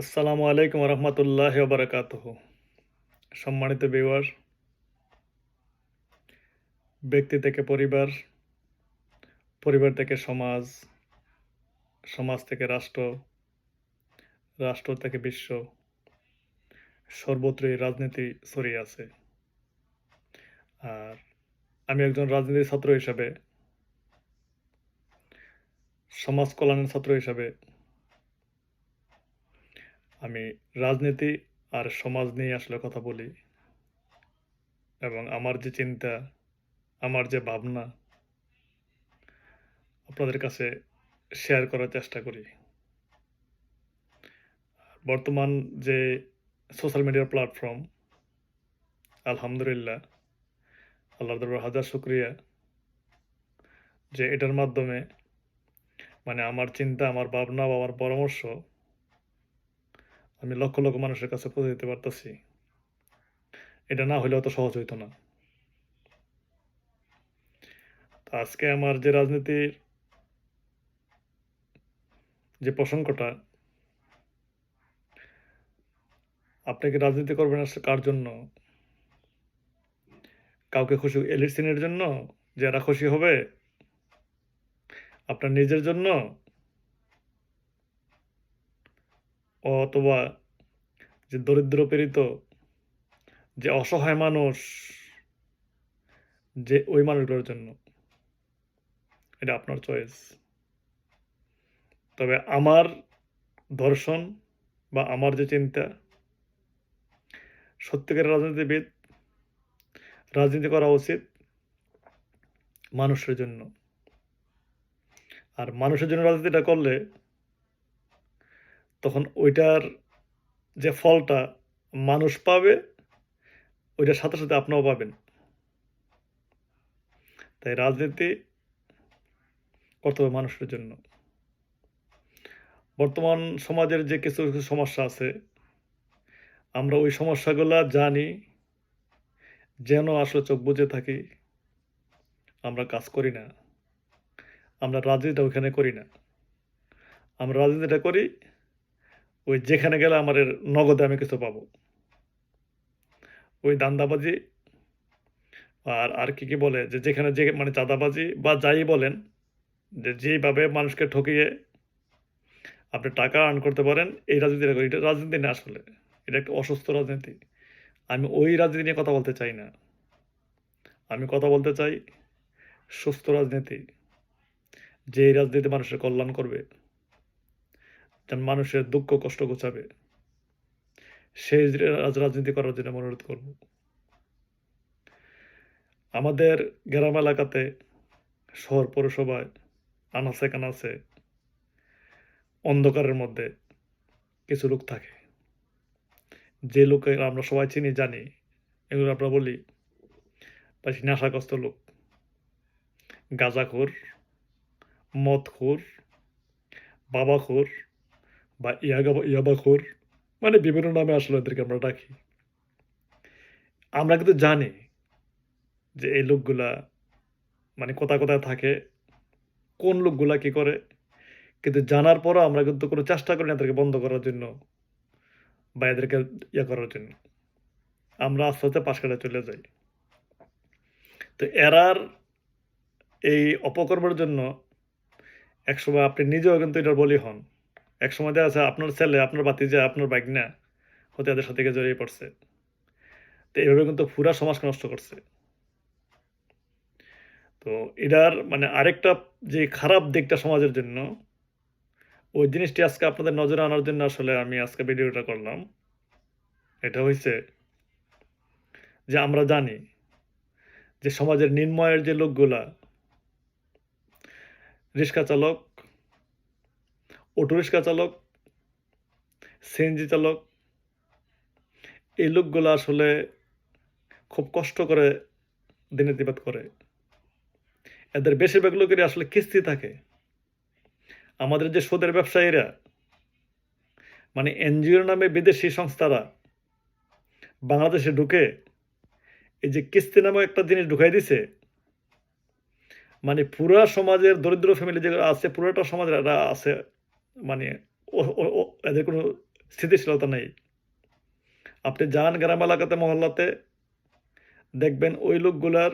আসসালামু আলাইকুম রহমতুল্লাহ বারাকাতুহ। সম্মানিত ভিউয়ার, ব্যক্তি থেকে পরিবার, পরিবার থেকে সমাজ, সমাজ থেকে রাষ্ট্র, রাষ্ট্র থেকে বিশ্ব, সর্বত্রই রাজনীতি ছড়িয়ে আছে। আর আমি একজন রাজনীতির ছাত্র হিসাবে, সমাজ কল্যাণের ছাত্র হিসাবে আমি রাজনীতি আর সমাজ নিয়ে আসলে কথা বলি, এবং আমার যে চিন্তা, আমার যে ভাবনা আপনাদের কাছে শেয়ার করার চেষ্টা করি। বর্তমান যে সোশ্যাল মিডিয়ার প্ল্যাটফর্ম, আলহামদুলিল্লাহ, আল্লাহর দরবারে হাজার শুকরিয়া যে এটার মাধ্যমে আমার চিন্তা, আমার ভাবনা বা আমার পরামর্শ আমি লক্ষ লক্ষ মানুষের কাছে পৌঁছে দিতে পারতেছি। এটা না হলে অত সহজ হইতো না। তো আজকে আমার যে রাজনীতির যে প্রসঙ্গটা, আপনি কি রাজনীতি করবেন আসলে কার জন্য? কাউকে খুশি এলিট শ্রেণীর জন্য, যে এরা খুশি হবে? আপনার নিজের জন্য? অথবা যে দরিদ্র পীড়িত, যে অসহায় মানুষ, যে ওই মানুষগুলোর জন্য? এটা আপনার চয়েস। তবে আমার দর্শন বা আমার যে চিন্তা, সত্যিকারের রাজনীতিবিদ রাজনীতি করা উচিত মানুষের জন্য। আর মানুষের জন্য রাজনীতিটা করলে তখন ওইটার যে ফলটা মানুষ পাবে, ওইটার সাথে সাথে আপনিও পাবেন। তাই রাজনীতি করতে হবে মানুষের জন্য। বর্তমান সমাজের যে কিছু কিছু সমস্যা আছে, আমরা ওই সমস্যাগুলা জানি, যেন আসলে চোখ বুজে থাকি, আমরা কাজ করি না। আমরা রাজনীতিটা ওইখানে করি না। আমরা রাজনীতিটা করি ওই যেখানে গেলে আমাদের নগদে আমি কিছু পাবো। ওই দান্দাবাজি আর কি বলে, যে যেখানে যে চাঁদাবাজি বা যাই বলেন, যে যেইভাবে মানুষকে ঠকিয়ে আপনি টাকা আর্ন করতে পারেন, এই রাজনীতিটা করি। এটা রাজনীতি না আসলে। এটা একটা অসুস্থ রাজনীতি। আমি ওই রাজনীতি নিয়ে কথা বলতে চাই না। আমি কথা বলতে চাই সুস্থ রাজনীতি, যে এই রাজনীতি মানুষের কল্যাণ করবে, যেন মানুষের দুঃখ কষ্ট ঘোচাবে, সেই রাজনীতি করার জন্য আমি অনুরোধ করব। আমাদের গ্রাম এলাকাতে, শহর পৌরসভায় আনাচে কানাচে অন্ধকারের মধ্যে কিছু লোক থাকে, যে লোকের আমরা সবাই চিনি জানি, এগুলো আমরা বলি বেশি নেশাগ্রস্ত লোক, গাঁজাখোর, মদখোর, বাবাখোর বা ইয়াবাখোর, বিভিন্ন নামে আসলে এদেরকে আমরা ডাকি। আমরা কিন্তু জানি যে এই লোকগুলা কোথায় কোথায় থাকে, কোন লোকগুলা কি করে, কিন্তু জানার পরও আমরা কিন্তু কোনো চেষ্টা করি না এদেরকে বন্ধ করার জন্য বা এদেরকে করার জন্য। আমরা আস্তে আস্তে পাশ কাটায় চলে যাই। তো এরার এই অপকর্মের জন্য একসময় আপনি নিজেও কিন্তু এটার বলি হন। একসময় দেখা যাচ্ছে আপনার ছেলে, আপনার ভাতিজা, আপনার ভাগ্না হয়তো এদের সাথে গিয়ে জড়িয়ে পড়ছে। তো এভাবে কিন্তু পুরা সমাজকে নষ্ট করছে। তো এটার আরেকটা যে খারাপ দিকটা সমাজের জন্য, ওই জিনিসটি আজকে আপনাদের নজরে আনার জন্য আসলে আমি আজকে ভিডিওটা করলাম। এটা হইছে যে আমরা জানি যে সমাজের নিম্নআয়ের যে লোকগুলা, রিক্সা চালক, অটোরিক্সা চালক, সিএনজি চালক, এই লোকগুলো আসলে খুব কষ্ট করে দিনাতিপাত করে। এদের বেশিরভাগ লোকেরই আসলে কিস্তি থাকে। আমাদের যে সুদের ব্যবসায়ীরা, এনজিওর নামে বিদেশি সংস্থারা বাংলাদেশে ঢুকে এই যে কিস্তি নামে একটা জিনিস ঢুকাই দিছে, পুরা সমাজের দরিদ্র ফ্যামিলি যেগুলো আছে, পুরোটা সমাজের এরা আছে, মানে এদের কোনো স্থিতিশীলতা নেই। আপনি যান গ্রাম এলাকাতে, মহল্লাতে, দেখবেন ওই লোকগুলার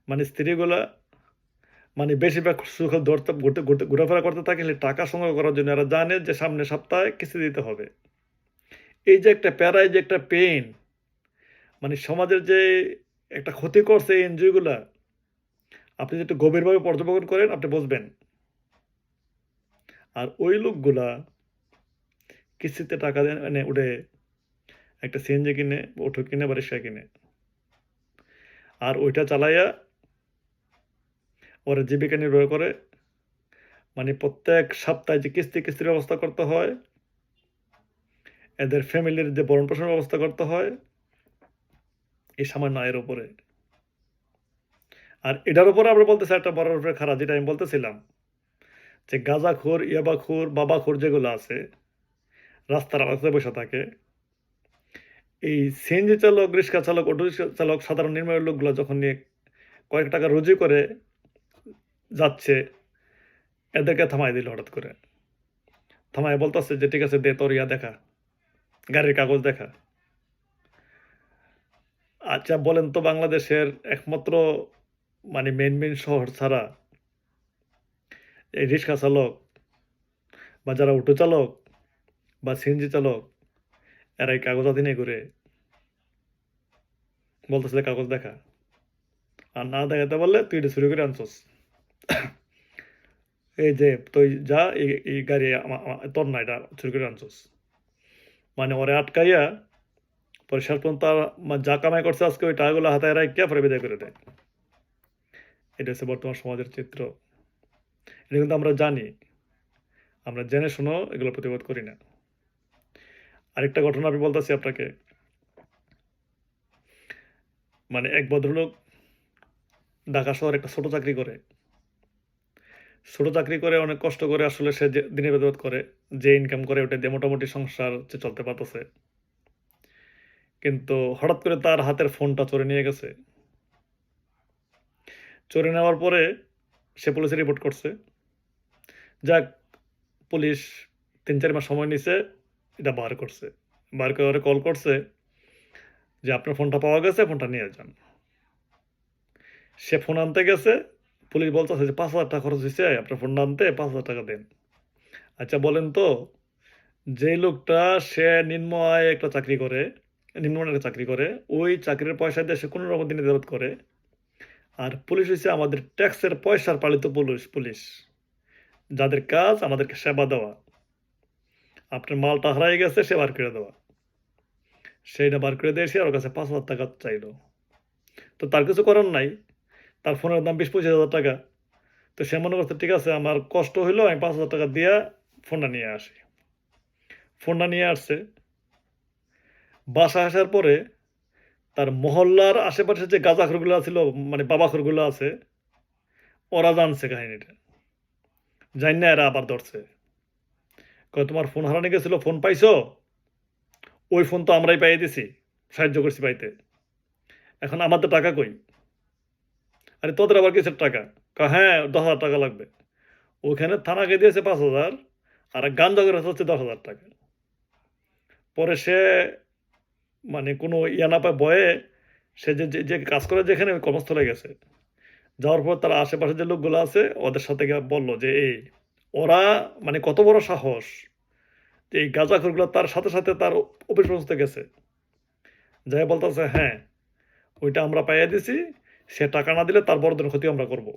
মানে স্ত্রীগুলা মানে বেশিরভাগ সুখ ধরতে ঘোরাফেরা করতে থাকে খালি টাকা সংগ্রহ করার জন্য। এরা জানে যে সামনের সপ্তাহে কিস্তি দিতে হবে। এই যে একটা প্যারা, এই যে একটা পেইন, মানে সমাজের যে একটা ক্ষতি করছে এই এনজিও গুলা, আপনি যদি একটু গভীরভাবে পর্যবেক্ষণ করেন আপনি বুঝবেন। আর ওই লোকগুলা কিস্তিতে টাকা এনে উঠে একটা সিএনজি কিনে, অটো কিনে বা রিক্সা কিনে। আর ওইটা চালাইয়া ওরা জীবিকা নির্বাহ করে। মানে প্রত্যেক সপ্তাহে যে কিস্তির ব্যবস্থা করতে হয়, এদের ফ্যামিলির যে ভরণ পোষণের ব্যবস্থা করতে হয়, এই সামান্য আয়ের উপরে। আর এটার উপরে আমরা বলতেছি একটা বড় উপরে খারাপ, যেটা আমি বলতেছিলাম যে গাঁজাখোর, ইয়াবাখোর, বাবাখোর যেগুলো আছে রাস্তার রাস্তায় বসে থাকে, এই সিএনজি চালক, রিক্সা চালক, অটো রিক্সা চালক, সাধারণ নির্মাণের লোকগুলো যখন নিয়ে কয়েক টাকা রুজি করে যাচ্ছে, এদেরকে থামাই দিল হঠাৎ করে। থামাই বলতেছে যে ঠিক আছে দে তোর ইয়া দেখা, গাড়ির কাগজ দেখা। আচ্ছা বলেন তো, বাংলাদেশের একমাত্র মানে মেইন শহর ছাড়া এই রিক্সা চালক বা যারা অটো চালক বা সিএনজি চালক, এরা এই কাগজাতি নিয়ে ঘুরে বলতেছে কাগজ দেখা। আর না দেখাতে বললে তুই এটা চুরি করে আনছস, এই যে তুই যা এই গাড়ি তোর না, এটা চুরি করে আনছস। মানে ওরে আটকাইয়া পরে শেষ পর্যন্ত যা কামাই করছে আজকে ওই টাকাগুলো হাতায় রাখিয়া পরে বিদায় করে দেয়। এটা হচ্ছে বর্তমান সমাজের চিত্র। এটা কিন্তু আমরা জানি, আমরা জেনে শুনো এগুলো প্রতিবাদ করি না। আরেকটা ঘটনা আমি বলতেছি আপনাকে। মানে এক ভদ্রলোক ঢাকা শহরে একটা ছোট চাকরি করে। ছোট চাকরি করে অনেক কষ্ট করে আসলে সে যে দিনের প্রতিবাদ করে, যে ইনকাম করে ওটা দিয়ে মোটামুটি সংসার চলতে পারতেছে। কিন্তু হঠাৎ করে তার হাতের ফোনটা চোরে নিয়ে গেছে। চোরে নেওয়ার পরে সে পুলিশে রিপোর্ট করছে। যাক, পুলিশ ৩-৪ মাস সময় নিছে, এটা বার করছে। বার করে কল করছে যে আপনার ফোনটা পাওয়া গেছে, ফোনটা নিয়ে যান। সে ফোন আনতে গেছে, পুলিশ বলতেছে যে ৫,০০০ টাকা খরচ হয়েছে, আপনার ফোনটা আনতে ৫,০০০ টাকা দেন। আচ্ছা বলেন তো, যে লোকটা সে নিম্ন আয়ে একটা চাকরি করে, নিম্নমানের একটা চাকরি করে, ওই চাকরির পয়সা দিয়ে সে কোনো রকম দিনে যাবত করে। আর পুলিশ হচ্ছে আমাদের ট্যাক্সের পয়সার পালিত পুলিশ, যাদের কাজ আমাদেরকে সেবা দেওয়া। আপনার মালটা হারাই গেছে, সে বার করে দেওয়া। সেইটা বার করে দিয়ে এসে ওর কাছে ৫,০০০ টাকা চাইলো। তো তার কিছু করার নাই। তার ফোনের দাম ২০-২৫,০০০ টাকা। তো সে মনে করছে ঠিক আছে আমার কষ্ট হইলো, আমি ৫,০০০ টাকা দিয়া ফোনটা নিয়ে আসি। ফোনটা নিয়ে আসছে। বাসায় আসার পরে তার মহল্লার আশেপাশে যে গাঁজাখোরগুলো ছিল, মানে বাবাখোরগুলো আছে, ওরা জানছে কাহিনীটা। জাইন্না এরা আবার ধরছে। কয় তোমার ফোন হারানো গেছিল, ফোন পাইছো? ওই ফোন তো আমরাই পাইয়ে দিছি, সাহায্য করছি পাইতে। এখন আমাদের টাকা কই? আরে তোদের আবার কিসের টাকা? কয় হ্যাঁ ১০,০০০ টাকা লাগবে। ওখানে থানাকে দিয়েছে ৫,০০০, আর গাঞ্জা করে হচ্ছে ১০,০০০ টাকা। পরে সে মানে কোনো ইয়া না পায় ভয়ে সে যে কাজ করে যেখানে ওই কর্মস্থলে গেছে। যাওয়ার পর তার আশেপাশে যে লোকগুলো আছে ওদের সাথে গিয়ে বলল যে এই ওরা মানে কত বড় সাহস যে এই গাঁজাখোরগুলো তার সাথে সাথে তার অফিস পৌঁছতে গেছে। যাই বলতেছে হ্যাঁ ওইটা আমরা পাইয়ে দিছি, সে টাকা না দিলে তার বড় ধরনের ক্ষতি আমরা করব।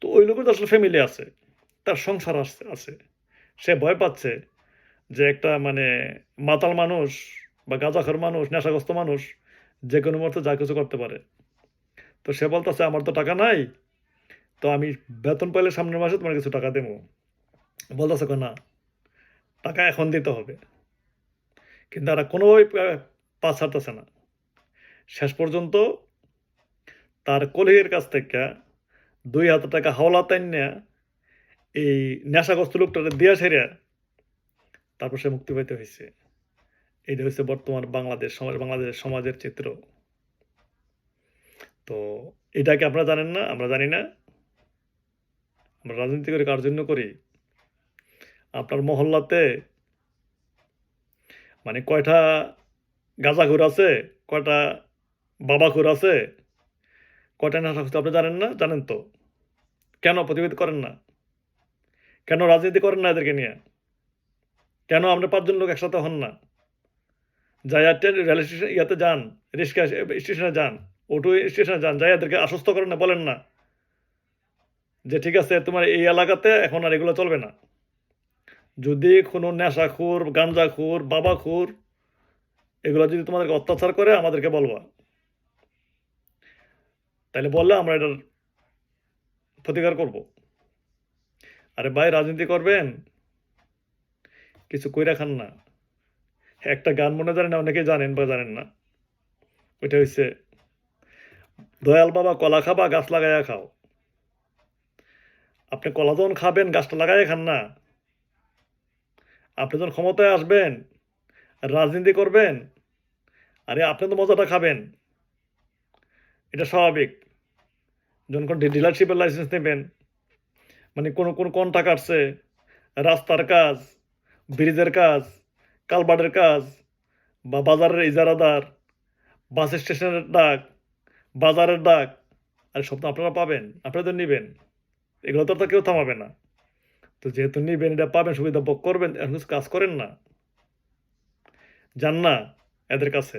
তো ওই লোকের তো আসলে ফ্যামিলি আছে, তার সংসার আছে। সে ভয় পাচ্ছে যে একটা মানে মাতাল মানুষ বা গাঁজাখোর মানুষ, নেশাগ্রস্ত মানুষ যে কোনো মুহূর্তে যা কিছু করতে পারে। তো সে বলতেছে আমার তো টাকা নাই, তো আমি বেতন পাইলে সামনের মাসে তোমার কিছু টাকা দেবো। বলতেছে না, টাকা এখন দিতে হবে। কিন্তু তারা কোনোভাবেই পা ছাড়তেছে না। শেষ পর্যন্ত তার কলিগের কাছ থেকে ২,০০০ টাকা হাওলা তাইন্যা এই নেশাগ্রস্ত লোকটাকে দিয়া সেরিয়া তারপর সে মুক্তি পাইতে হয়েছে। এইটা হচ্ছে বর্তমান বাংলাদেশের সমাজের চিত্র। তো এটা কি আপনারা জানেন না? আমরা জানি না। আমরা রাজনীতি করি কার জন্য করি? আপনার মহল্লাতে মানে কয়টা গাঁজাখোর আছে, কয়টা বাবাখোর আছে, কয়টা নেশাখোর আছে আপনি জানেন না? জানেন তো। কেন প্রতিবাদ করেন না? কেন রাজনীতি করেন না এদেরকে নিয়ে? কেন আমরা ৫ জন লোক একসাথে হন না? যাইয়া রেল স্টেশন ইয়াতে যান, রিক্সা স্টেশনে যান, অটো স্টেশনে যান, যাইয়া এদেরকে আশ্বস্ত করেন না, বলেন না যে ঠিক আছে তোমার এই এলাকাতে এখন আর এগুলো চলবে না। যদি কোনো নেশাখোর, গাঞ্জাখোর, বাবাখোর এগুলো যদি তোমাদেরকে অত্যাচার করে আমাদেরকে বলবা। তাইলে বললে আমরা এটার প্রতিকার করব। আরে ভাই রাজনীতি করবেন, কিছু কইরা খান না। একটা গান মনে জানেন না, অনেকেই জানেন বা জানেন না। ওইটা হইছে, দয়াল বাবা কলা খাবা গাছ লাগাইয়া খাও। আপনি কলা যখন খাবেন গাছটা লাগাইয়া খান না। আপনি যখন ক্ষমতায় আসবেন, রাজনীতি করবেন, আরে আপনি তো মজাটা খাবেন। এটা স্বাভাবিক। যখন ডিলারশিপের লাইসেন্স নেবেন, মানে কোন কোনটা কাটছে, রাস্তার কাজ, ব্রিজের কাজ, কালভার্টের কাজ, বা বাজারের ইজারাদার, বাস স্টেশনের ডাক, বাজারের ডাক, আর সব তো আপনারা পাবেন, আপনারা তো নিবেন। এগুলো তো আর কেউ থামাবে না। তো যেহেতু নিবেন, এটা পাবেন, সুবিধা ভোগ করবেন, এখন কিছু কাজ করেন না। যান না এদের কাছে,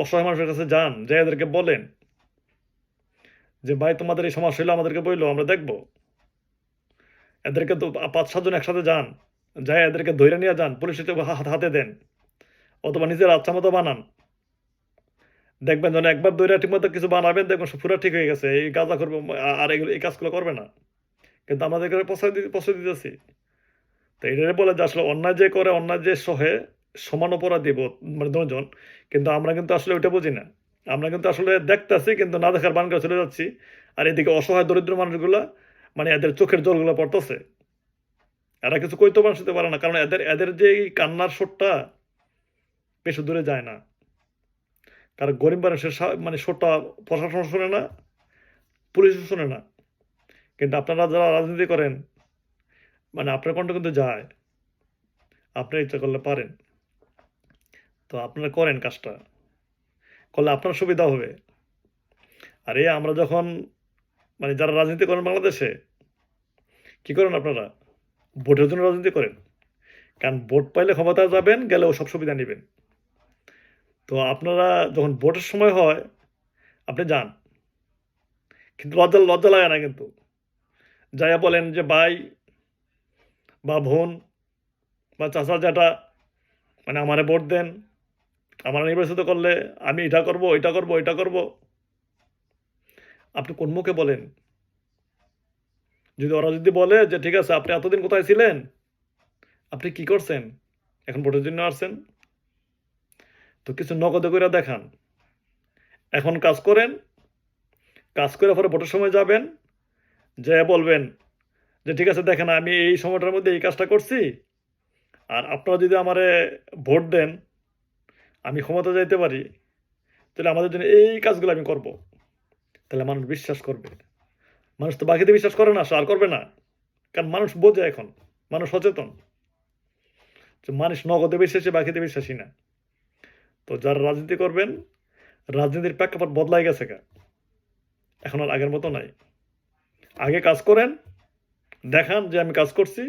অসহায় মানুষের কাছে যান, যে এদেরকে বলেন যে ভাই তোমাদের এই সমস্যা হইলো আমাদেরকে বললো, আমরা দেখবো। এদেরকে তো ৫-৭ জন একসাথে যান, যাই এদেরকে ধইরা নিয়ে যান, পুলিশের হাতে দেন, অথবা নিজের আচ্ছা মতো বানান। দেখবেন যখন একবার ধইরা ঠিকমতো কিছু বানাবেন, দেখবেন সব পুরা ঠিক হয়ে গেছে, এই গাঁজা করবে আর এগুলো এই কাজগুলো করবে না। কিন্তু আমাদেরকে প্রশ্রয় দিতেছি। তো এটারে বলে যে আসলে অন্যায় যে করে, অন্যায় যে সহে, সমান অপরাধী বোধ, মানে দুজন। কিন্তু আমরা কিন্তু আসলে ওইটা বুঝি না। আমরা কিন্তু আসলে দেখতেছি, কিন্তু না দেখার বান করে চলে যাচ্ছি। আর এদিকে অসহায় দরিদ্র মানুষগুলা, মানে এদের চোখের জলগুলো পড়তেছে। এরা কিছু কইতে শুনতে পারে না, কারণ এদের এদের যে এই কান্নার সুরটা বেশি দূরে যায় না। কারণ গরিব মানুষের মানে সুরটা প্রশাসন শোনে না, পুলিশও শোনে না। কিন্তু আপনারা যারা রাজনীতি করেন, মানে আপনার কণ্ঠ কিন্তু যায়। আপনি ইচ্ছা করলে পারেন। তো আপনারা করেন কাজটা, করলে আপনার সুবিধা হবে। আর এই আমরা যখন, মানে যারা রাজনীতি করেন বাংলাদেশে, কি করেন আপনারা? ভোটের জন্য রাজনীতি করেন। কারণ ভোট পাইলে ক্ষমতায় যাবেন, গেলেও সব সুবিধা নেবেন। তো আপনারা যখন ভোটের সময় হয়, আপনি যান, কিন্তু লজ্জা লজ্জা লাগে না কিন্তু। যাইয়া বলেন যে ভাই বা বোন বা চাচা জ্যাঠা, মানে আমারে ভোট দেন, আমার নির্বাচিত করলে আমি এটা করব, এটা করব, এটা করব। আপনি কোন মুখে বলেন? যদি ওরা যদি বলে যে ঠিক আছে আপনি এতদিন কোথায় ছিলেন, আপনি কি করছেন, এখন ভোটের জন্য আসছেন, তো কিছু নগদে করে দেখান। এখন কাজ করেন, কাজ করে পরে ভোটের সময় যাবেন, যে বলবেন যে ঠিক আছে দেখেন আমি এই সময়টার মধ্যে এই কাজটা করছি, আর আপনারা যদি আমারে ভোট দেন, আমি ক্ষমতা যাইতে পারি, তাহলে আমাদের জন্য এই কাজগুলো আমি করব। তাহলে মানুষ বিশ্বাস করবে। মানুষ তো বাকিতে বিশ্বাস করে না, আর করবে না। কারণ মানুষ বোঝে এখন, মানুষ সচেতন, যে মানুষ নগদে বিশ্বাসী, বাকিতে বিশ্বাসী না। তো যারা রাজনীতি করবেন, রাজনীতির প্রেক্ষাপট বদলাই গেছে গা, এখন আর আগের মতো নাই। আগে কাজ করেন, দেখান যে আমি কাজ করছি,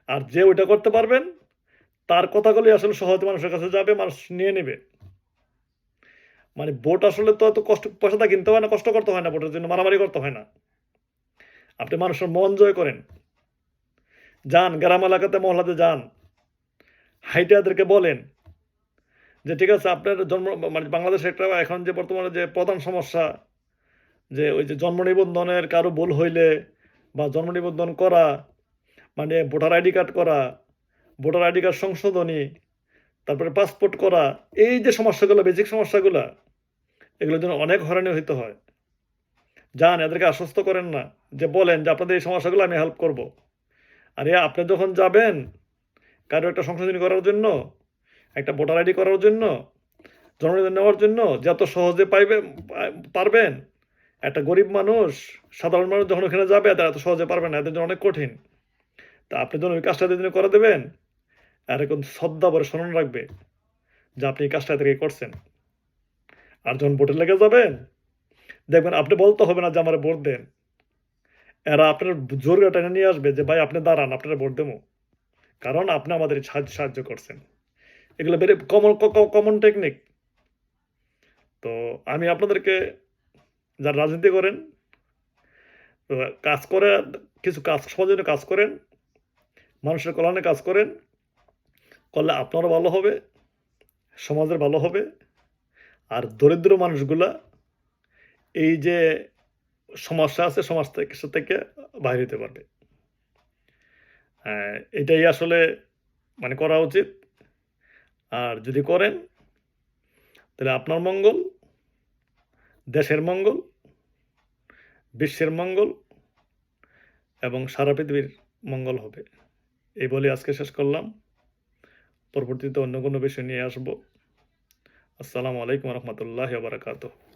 আর যে ওইটা করতে পারবেন তার কথাগুলি আসলে সহজে মানুষের কাছে যাবে, মানুষ নিয়ে নেবে। মানে ভোট আসলে তো এত কষ্ট, পয়সাটা কিনতে হয় না, কষ্ট করতে হয় না, ভোটের জন্য মারামারি করতে হয় না। আপনি মানুষের মন জয় করেন, যান গ্রাম এলাকাতে, মহল্লাতে যান, হাইটে এদেরকে বলেন যে ঠিক আছে আপনার জন্ম, মানে বাংলাদেশে একটা এখন যে বর্তমানে যে প্রধান সমস্যা, যে ওই যে জন্ম নিবন্ধনের কারো ভুল হইলে, বা জন্ম নিবন্ধন করা, মানে ভোটার আইডি কার্ড করা, ভোটার আইডি কার্ড সংশোধনী, তারপরে পাসপোর্ট করা, এই যে সমস্যাগুলো, বেসিক সমস্যাগুলো, এগুলোর জন্য অনেক হয়রানি হইতে হয়। যান এদেরকে আশ্বস্ত করেন না, যে বলেন যে আপনাদের এই সমস্যাগুলো আমি হেল্প করব। আর আপনি যখন যাবেন কারো একটা সংশোধনী করার জন্য, একটা ভোটার আইডি করার জন্য, জন্মনিবন্ধন নেওয়ার জন্য, যত সহজে পারবেন, একটা গরিব মানুষ, সাধারণ মানুষ যখন ওখানে যাবে তারা এত সহজে পারবে না, এদের জন্য অনেক কঠিন। তা আপনি যখন ওই কাজটা এদের জন্য করে দেবেন, এরকম শ্রদ্ধা ভরে স্মরণ রাখবে যে আপনি এই কাজটা এদের আগে করছেন। আর যখন ভোটে লেগে যাবেন, দেখবেন আপনি বলতে হবে না যে আমারে ভোট দেন। এরা আপনার জোর করে টেনে নিয়ে আসবে যে, "ভাই আপনি দাঁড়ান, আপনারে ভোট দেবো।" কারণ আপনি আমাদের সাহায্য করছেন। এগুলো ভেরি কমন টেকনিক। তো আমি আপনাদেরকে যারা রাজনীতি করেন, তো কাজ করে কিছু কাজ সমাজের জন্য কাজ করেন, মানুষের কল্যাণে কাজ করেন। করলে আপনারও ভালো হবে, সমাজের ভালো হবে। আর দরিদ্র মানুষগুলা এই যে সমস্যা আছে সমাজ থেকে বাইরে হতে পারবে। এটাই আসলে মানে করা উচিত। আর যদি করেন তাহলে আপনার মঙ্গল, দেশের মঙ্গল, বিশ্বের মঙ্গল এবং সারা পৃথিবীর মঙ্গল হবে। এই বলে আজকে শেষ করলাম। পরবর্তীতে অন্য কোনো বিষয় নিয়ে আসবো। আসসালামু আলাইকুম ওয়া রাহমাতুল্লাহি ওয়া বারাকাতুহু।